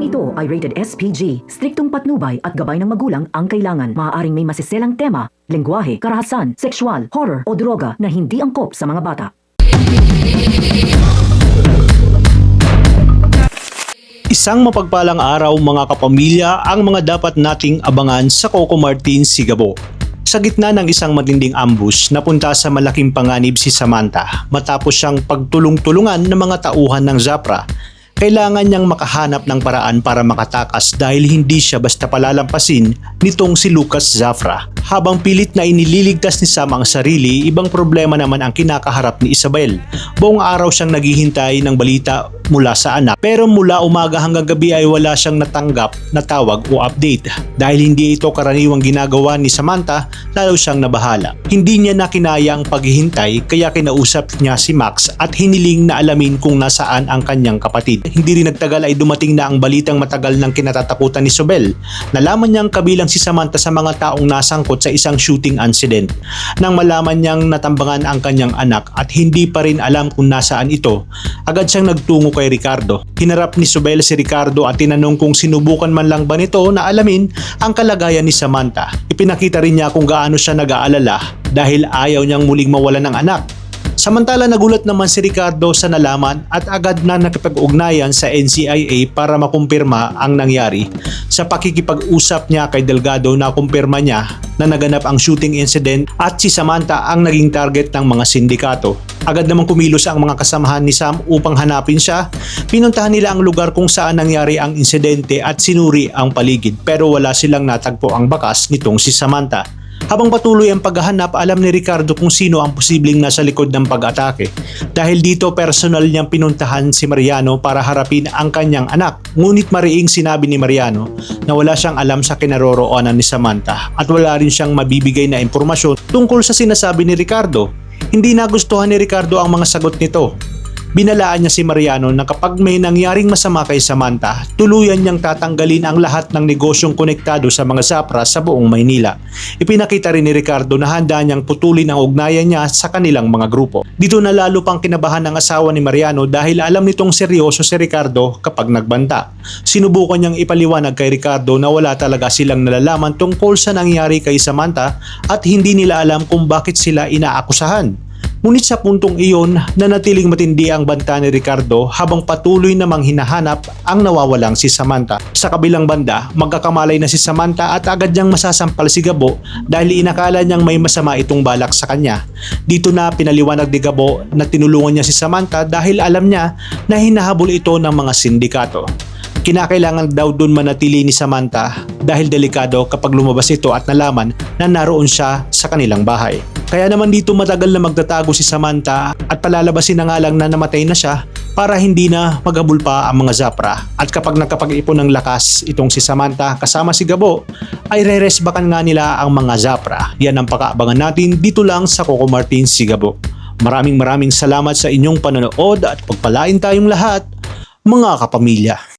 ito ay rated SPG. Striktong patnubay at gabay ng magulang ang kailangan. Maaaring may masiselang tema, lengguwahe, karahasan, sexual, horror o droga na hindi angkop sa mga bata. Isang mapagpalang araw mga kapamilya ang mga dapat nating abangan sa Coco Martin Sigabo. Sa gitna ng isang matinding ambush, napunta sa malaking panganib si Samantha matapos siyang pagtulong-tulungan ng mga tauhan ng Zapra. Kailangan niyang makahanap ng paraan para makatakas dahil hindi siya basta palalampasin nitong si Lucas Zafra. Habang pilit na inililigtas ni Sam ang sarili, ibang problema naman ang kinakaharap ni Isabel. Buong araw siyang naghihintay ng balita mula sa anak, pero mula umaga hanggang gabi ay wala siyang natanggap na tawag o update. Dahil hindi ito karaniwang ginagawa ni Samantha, lalo siyang nabahala. Hindi niya na kinaya ang paghihintay kaya kinausap niya si Max at hiniling na alamin kung nasaan ang kanyang kapatid. Hindi rin nagtagal ay dumating na ang balitang matagal ng kinatatakutan ni Sobel. Nalaman niyang kabilang si Samantha sa mga taong nasangkot sa isang shooting incident. Nang malaman niyang natambangan ang kanyang anak at hindi pa rin alam kung nasaan ito, agad siyang nagtungo kay Ricardo. Hinarap ni Sobel si Ricardo at tinanong kung sinubukan man lang ba nito na alamin ang kalagayan ni Samantha. Ipinakita rin niya kung gaano siya nag-aalala dahil ayaw niyang muling mawalan ng anak. Samantala nagulat naman si Ricardo sa nalaman at agad na nakipag-ugnayan sa NCIA para makumpirma ang nangyari. Sa pakikipag-usap niya kay Delgado na kumpirma niya na naganap ang shooting incident at si Samantha ang naging target ng mga sindikato. Agad namang kumilos ang mga kasamahan ni Sam upang hanapin siya. Pinuntahan nila ang lugar kung saan nangyari ang insidente at sinuri ang paligid pero wala silang natagpo ang bakas nitong si Samantha. Habang patuloy ang paghahanap, alam ni Ricardo kung sino ang posibleng nasa likod ng pag-atake. Dahil dito personal niyang pinuntahan si Mariano para harapin ang kanyang anak. Ngunit mariing sinabi ni Mariano na wala siyang alam sa kinaroroonan ni Samantha at wala rin siyang mabibigay na impormasyon tungkol sa sinasabi ni Ricardo. Hindi nagustuhan ni Ricardo ang mga sagot nito. Binalaan niya si Mariano na kapag may nangyaring masama kay Samantha, tuluyan niyang tatanggalin ang lahat ng negosyong konektado sa mga Zapra sa buong Maynila. Ipinakita rin ni Ricardo na handa niyang putulin ang ugnayan niya sa kanilang mga grupo. Dito na lalo pang kinabahan ng asawa ni Mariano dahil alam nitong seryoso si Ricardo kapag nagbanta. Sinubukan niyang ipaliwanag kay Ricardo na wala talaga silang nalalaman tungkol sa nangyari kay Samantha at hindi nila alam kung bakit sila inaakusahan. Ngunit sa puntong iyon, nanatiling matindi ang banta ni Ricardo habang patuloy namang hinahanap ang nawawalang si Samantha. Sa kabilang banda, magkakamalay na si Samantha at agad niyang masasampal si Gabo dahil inakala niyang may masama itong balak sa kanya. Dito na pinaliwanag ni Gabo na tinulungan niya si Samantha dahil alam niya na hinahabol ito ng mga sindikato. Kinakailangan daw dun manatili ni Samantha dahil delikado kapag lumabas ito at nalaman na naroon siya sa kanilang bahay. Kaya naman dito matagal na magtatago si Samantha at palalabasin na nga lang na namatay na siya para hindi na maghabol pa ang mga Zapra. At kapag nakapag-ipon ng lakas itong si Samantha kasama si Gabo, ay re-resbakan nga nila ang mga Zapra. Yan ang pakaabangan natin dito lang sa Coco Martin Sigabo. Maraming salamat sa inyong panonood at pagpalain tayong lahat, mga kapamilya.